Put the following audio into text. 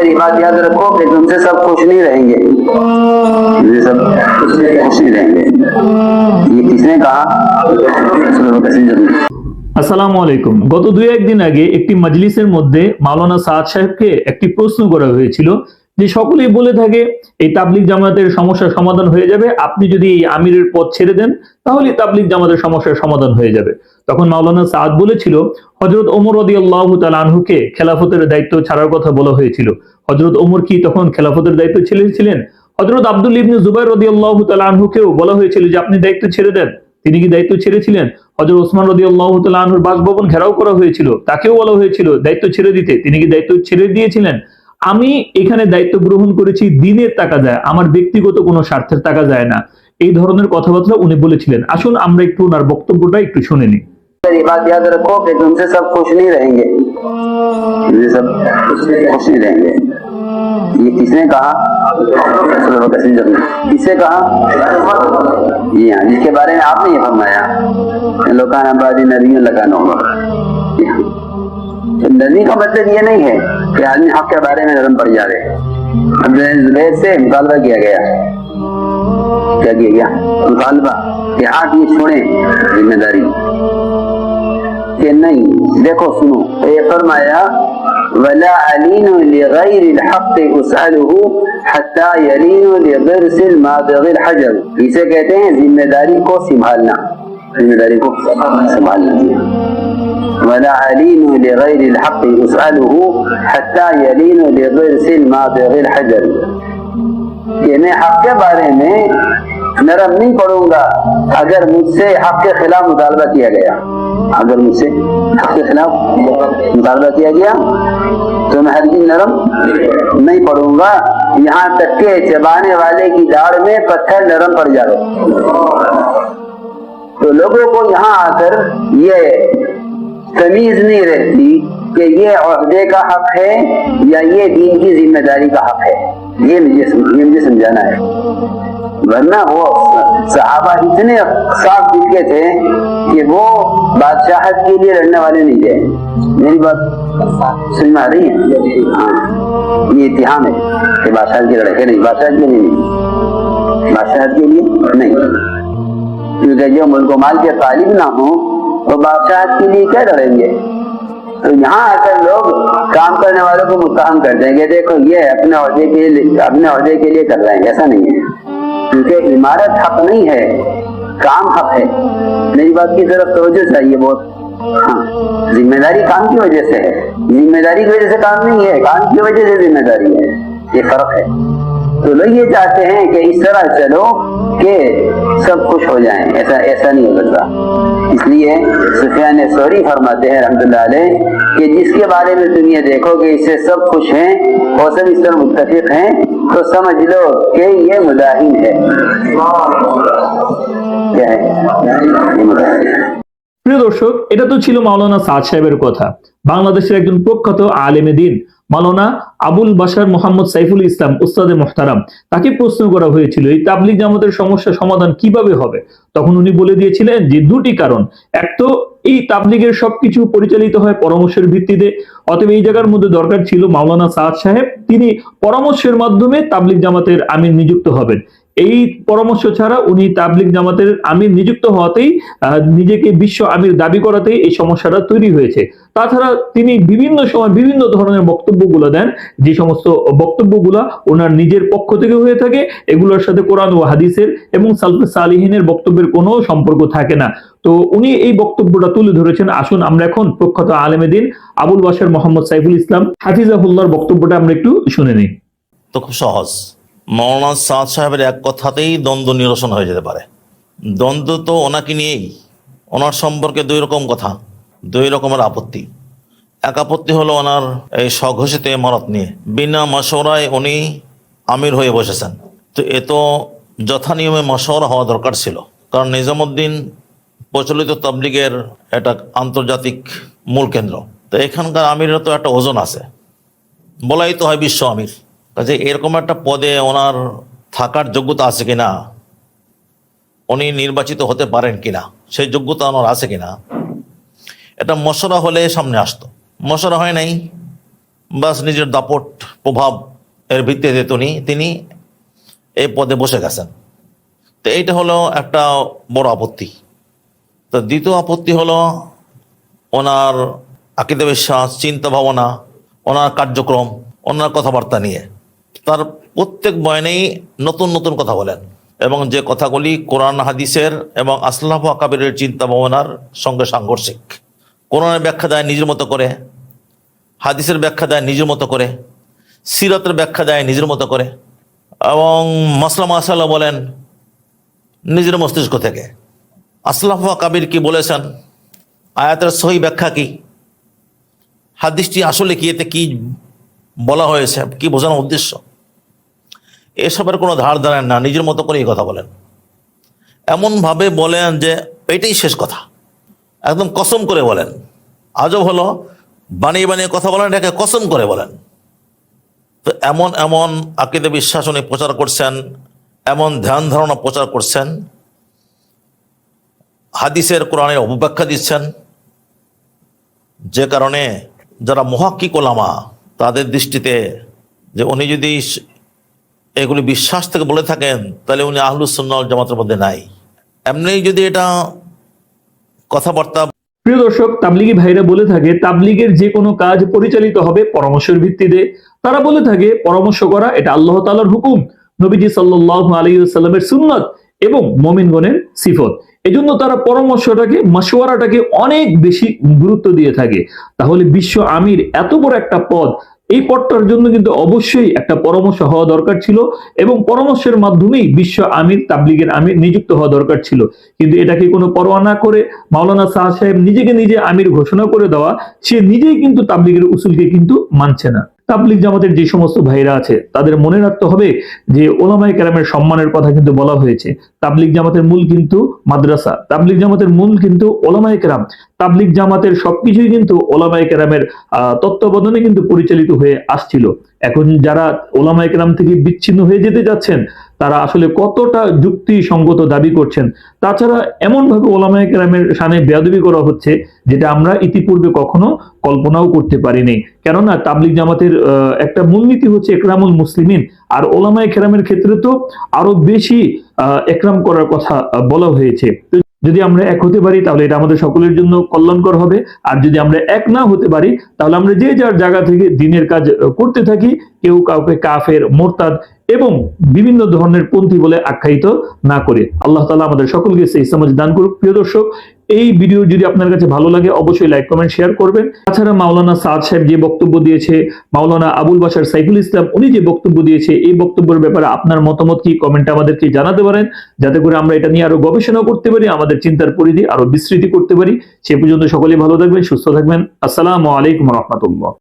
मेरी बात याद रखो कि तुमसे सब खुश नहीं रहेंगे, तुमसे सब खुश नहीं रहेंगे। ये किसने कहा? আসসালামু আলাইকুম। গত 2-1 দিন আগে একটি মজলিসের মধ্যে মাওলানা সাদ সাহেবকে একটি প্রশ্ন করা হয়েছিল যে সকলেই বলে থাকে এই তাবলিগ জামাতের সমস্যার সমাধান হয়ে যাবে, আপনি যদি এই আমিরের পদ ছেড়ে দেন তাহলে তাবলিগ জামাতের সমস্যার সমাধান হয়ে যাবে। তখন মাওলানা সাদ বলেছিল হযরত ওমর রাদিয়াল্লাহু তাআলা আনহুকে খেলাফতের দায়িত্ব ছাড়ার কথা বলা হয়েছিল। হযরত ওমর কি তখন খেলাফতের দায়িত্ব ছেড়েছিলেন? হযরত আব্দুল্লাহ ইবনে জুবাইর রাদিয়াল্লাহু তাআলা আনহুকেও বলা হয়েছিল যে আপনি দায়িত্ব ছেড়ে দেন, তিনি কি দায়িত্ব ছেড়েছিলেন? হযরত ওসমান রাদিয়াল্লাহু তাআলা আনহুর বাসভবন ঘেরাও করা হয়েছিল, তাকেও বলা হয়েছিল দায়িত্ব ছেড়ে দিতে, তিনি কি দায়িত্ব ছেড়ে দিয়েছিলেন? আমি এখানে দায়িত্ব গ্রহণ করেছি দিনের তাকাজায়, আমার ব্যক্তিগত কোনো স্বার্থের তাকাজায় না, এই ধরনের কথাবার্তা উনি বলেছিলেন। আসুন আমরা একটু ওনার বক্তব্যটা একটু শুনে নিই। मेरी बात याद रखो कि तुमसे सब खुश नहीं रहेंगे, तुमसे सब खुश नहीं रहेंगे। ये किसने कहा? किससे कहा? जी हाँ, जिसके बारे में आपने ये फरमाया लोकान आबादी नदियों लगाना होगा। नदी का मतलब ये नहीं है कि आदमी हक के बारे में नरम पड़ जाए। जुबैर से मुतालबा किया गया, क्या किया गया? मुतालबा कि आप ये छोड़े जिम्मेदारी कि नहीं। देखो सुनो, ये फरमाया वला अलीनु लिगैरिल हक़ उसअलुहु हत्ता यलीनु लिगिरसिल मादिगिल हजर। इसे कहते हैं जिम्मेदारी को संभालना, जिम्मेदारी को संभालना। वला अलीनु लिगैरिल हक़ उसअलुहु हत्ता यलीनु लिगिरसिल मादिगिल हजर। कि मैं हक के बारे में नरम नहीं पड़ूंगा अगर मुझसे हक के खिलाफ मुतालबा किया गया, अगर मुझसे हक के खिलाफ मुतालबा किया गया तो मैं हरगिज़ नरम नहीं पड़ूंगा, यहाँ तक के चबाने वाले की दाढ़ में पत्थर नरम पड़ जाए। तो लोगों को यहाँ आकर ये तमीज नहीं रहती कि ये ओहदे का हक है या ये दीन की जिम्मेदारी का हक है। ये मुझे समझाना है, वरना वो सहाबा इतने साफ दिल के थे कि वो बादशाहत के लिए लड़ने वाले नहीं थे। मेरी बात समझ में आ रही है? हाँ, ये इत्तिहाम है कि बादशाहत की लड़ाई नहीं, बादशाहत के लिए नहीं, बादशाहत के लिए नहीं। क्योंकि जो मुल्क माल के तालिब ना हो तो बादशाहत के लिए क्या लड़ेंगे? तो यहाँ आकर लोग काम करने वालों को मुत्तहम कर देंगे, देखो ये अपने ओहदे के लिए कर रहे हैं। ऐसा नहीं है, क्योंकि इमारत हक नहीं है, काम हक है। मेरी बात की तरफ तवज्जो चाहिए बहुत। हाँ, जिम्मेदारी काम की वजह से है, जिम्मेदारी की वजह से काम नहीं है, काम की वजह से जिम्मेदारी है, ये फर्क है। तो लोग ये चाहते हैं कि इस तरह चलो कि सब खुश हो जाएं, ऐसा नहीं हो सकता। इसलिए सुफियान सौरी फरमाते हैं रहमतुल्लाह अलैह कि जिसके बारे में तुम ये देखो कि इससे सब खुश हैं और सब इस तरह मुत्तफिक हैं तो समझ लो कि ये मुदाहिन है। क्या है? ये मुदाहिन है। প্রিয় দর্শক, এটা তো ছিল মাওলানা সাদ সাহেবের কথা। বাংলাদেশের একজন প্রখ্যাত আলেমে দ্বীন মাওলানা আবুল বাশার মোহাম্মদ সাইফুল ইসলাম উস্তাদে মুহতারাম, তাকে প্রশ্ন করা হয়েছিল এই তাবলিগ জামাতের সমস্যা সমাধান কিভাবে হবে। তখন উনি বলে দিয়েছিলেন যে দুটি কারণ, এক তো এই তাবলিগের সবকিছু পরিচালিত হয় পরামর্শের ভিত্তিতে, অতএব এই জায়গার মধ্যে দরকার ছিল মাওলানা সাদ সাহেব, তিনি পরামর্শের মাধ্যমে তাবলিগ জামাতের আমির নিযুক্ত হবেন। এই পরামর্শ ছাড়া উনি তাবলিগ জামাতের আমির নিযুক্ত হওয়াতেই নিজেকে বিশ্ব আমির দাবি করাতেই এই সমস্যাটা তৈরি হয়েছে। তাছাড়া তিনি বিভিন্ন সময় বিভিন্ন ধরনের বক্তব্যগুলো দেন, যে সমস্ত বক্তব্যগুলো ওনার নিজের পক্ষ থেকে হয়ে থাকে, এগুলোর সাথে কোরআন ও হাদিসের এবং সালফে সালিহিনের বক্তব্যের কোনো সম্পর্ক থাকে না। তো উনি এই বক্তব্যটা তুলে ধরেছেন। আসুন আমরা এখন প্রখ্যাত আলেমে দ্বীন আবুল বাশার মোহাম্মদ সাইফুল ইসলাম হাফিজাহুল্লাহর বক্তব্যটা আমরা একটু শুনে নিই। তো খুব সহজ, মাওলানা সাদ সাহেবের এক কথাতেই দ্বন্দ্ব নিরসন হয়ে যেতে পারে। দ্বন্দ্ব তো ওনাকে নিয়েই, ওনার সম্পর্কে দুই রকম কথা, দুই রকমের আপত্তি। এক আপত্তি হলো ওনার এই স্বঘোষিত ইমারত নিয়ে, বিনা মশওরায় উনি আমির হয়ে বসেছেন। তো এ তো যথানিয়মে মশওরা হওয়া দরকার ছিল, কারণ নিজামুদ্দিন প্রচলিত তাবলিগের একটা আন্তর্জাতিক মূল কেন্দ্র। তো এখানকার আমিরের তো একটা ওজন আছে, বলাই তো হয় বিশ্ব আমির। কাজে এরকম একটা পদে ওনার থাকার যোগ্যতা আছে কিনা, উনি নির্বাচিত হতে পারেন কিনা, সেই যোগ্যতা ওনার আছে কিনা, এটা মশওরা হলে সামনে আসতো। মশওরা হয় নাই, বাস নিজের দাপট প্রভাব এর ভিত্তিতে তিনি এই পদে বসে গেছেন। তো এইটা হলো একটা বড় আপত্তি। তো দ্বিতীয় আপত্তি হলো ওনার আকীদা বিশ্বাস, চিন্তা ভাবনা, ওনার কার্যক্রম, ওনার কথাবার্তা নিয়ে। তার প্রত্যেক বয়ানেই নতুন নতুন কথা বলেন এবং যে কথাগুলি কোরআন হাদিসের এবং আসলাফ আকাবিরের চিন্তা ভাবনার সঙ্গে সাংঘর্ষিক। কোরআনের ব্যাখ্যা দেয় নিজের মতো করে, হাদিসের ব্যাখ্যা দেয় নিজের মতো করে, সিরাতের ব্যাখ্যা দেয় নিজের মতো করে এবং মাসলা মাসালা বলেন নিজের মস্তিষ্ক থেকে। আসলাফ আকাবির কি বলেছেন, আয়াতের সহি ব্যাখ্যা কি, হাদিসটি আসলে কি, এতে কি বলা হয়েছে, কি বোঝানোর উদ্দেশ্য, এসবের কোনো ধার ধারেন না, নিজের মতো করেই কথা বলেন। এমনভাবে বলেন যে এটাই শেষ কথা, একদম কসম করে বলেন। আজব হলো, বানিয়ে বানিয়ে কথা বলেন, এটাকে কসম করে বলেন। তো এমন এমন আকীদা বিশ্বাস উনি প্রচার করছেন, এমন ধ্যান ধারণা প্রচার করছেন, হাদিসের কোরআনের অপব্যাখ্যা দিচ্ছেন, যে কারণে যারা মুহাক্কিক ওলামা তাদের দৃষ্টিতে যে উনি যদি এগুলি বিশ্বাস থেকে বলে থাকেন তাহলে উনি আহলুস সুন্নাহ ওয়াল জামাতের মধ্যে নাই। এমনি যদি এটা কথাবার্তা। প্রিয় দর্শক, তাবলিগী ভাইরা বলে থাকে তাবলিগের যে কোনো কাজ পরিচালিত হবে পরামর্শের ভিত্তিতে। তারা বলে থাকে পরামর্শ করা এটা আল্লাহ তাআলার হুকুম, নবীজি সাল্লাল্লাহু আলাইহি ওয়াসাল্লামের সুন্নাত এবং মুমিনগণের সিফত। এজন্য তারা পরামর্শটাকে, মাশওয়ারাটাকে অনেক বেশি গুরুত্ব দিয়ে থাকে। তাহলে বিশ্ব আমির এত বড় একটা পদ, এই পদটার জন্য কিন্তু অবশ্যই একটা পরামর্শ হওয়া দরকার ছিল এবং পরামর্শের মাধ্যমেই বিশ্ব আমির, তাবলিগের আমির নিযুক্ত হওয়া দরকার ছিল। কিন্তু এটাকে কোনো পরোয়া না করে মাওলানা সাদ সাহেব নিজেকে নিজে আমির ঘোষণা করে দেওয়া, সে নিজেই কিন্তু তাবলিগের উসুলকে কিন্তু মানছে না। তাবলিগ জামাতের যে সমস্ত ভাইরা আছে তাদের মনে রাখতে হবে যে ওলামায়ে কেরামের সম্মানের কথা কিন্তু বলা হয়েছে। তাবলিগ জামাতের মূল কিন্তু মাদ্রাসা, তাবলিগ জামাতের মূল কিন্তু ওলামায়ে কেরাম, তাবলিগ জামাতের সবকিছুই কিন্তু ওলামায়ে কেরামের তত্ত্বাবধানে কিন্তু পরিচালিত হয়ে আসছিল। এখন যারা ওলামায়ে কেরাম থেকে বিচ্ছিন্ন হয়ে যেতে যাচ্ছেন তারা আসলে কতটা যুক্তিসঙ্গত দাবি করছেন। তাছাড়া এমন ভাবে ওলামায়ে কেরামের শানে বেয়াদবি করা হচ্ছে যেটা আমরা ইতিপূর্বে কখনো কল্পনাও করতে পারিনি। কেননা তাবলিগ জামাতের একটা মূলনীতি হচ্ছে একরামুল মুসলিমিন, আর ওলামায়ে কেরামের ক্ষেত্রে তো আরো বেশি একরাম করার কথা বলা হয়েছে। যদি আমরা এক হতে পারি তাহলে এটা আমাদের সকলের জন্য কল্যাণকর হবে, আর যদি আমরা এক না হতে পারি তাহলে আমরা যে যার জায়গা থেকে দ্বীনের কাজ করতে থাকি, কেউ কাউকে কাফের, মুরতাদ এবং বিভিন্ন ধরনের পন্থী বলে আখ্যায়িত না করে। আল্লাহ তাআলা আমাদের সকলকে সেই সমাজ দান করুক। প্রিয় দর্শক, এই ভিডিও যদি আপনার কাছে ভালো লাগে অবশ্যই লাইক, কমেন্ট, শেয়ার করবেন। তাছাড়া মাওলানা সাদ সাহেব যে বক্তব্য দিয়েছে, মাওলানা আবুল বাশার সাইফুল ইসলাম উনি যে বক্তব্য দিয়েছে, এই বক্তব্যের ব্যাপারে আপনার মতামত কি কমেন্টে আমাদেরকে জানাতে পারেন, যাতে করে আমরা এটা নিয়ে আরো গবেষণা করতে পারি, আমাদের চিন্তার পরিধি আরো বিস্তৃতি করতে পারি। সে পর্যন্ত সকলেই ভালো থাকবেন, সুস্থ থাকবেন। আসসালামু আলাইকুম ওয়া রাহমাতুল্লাহ।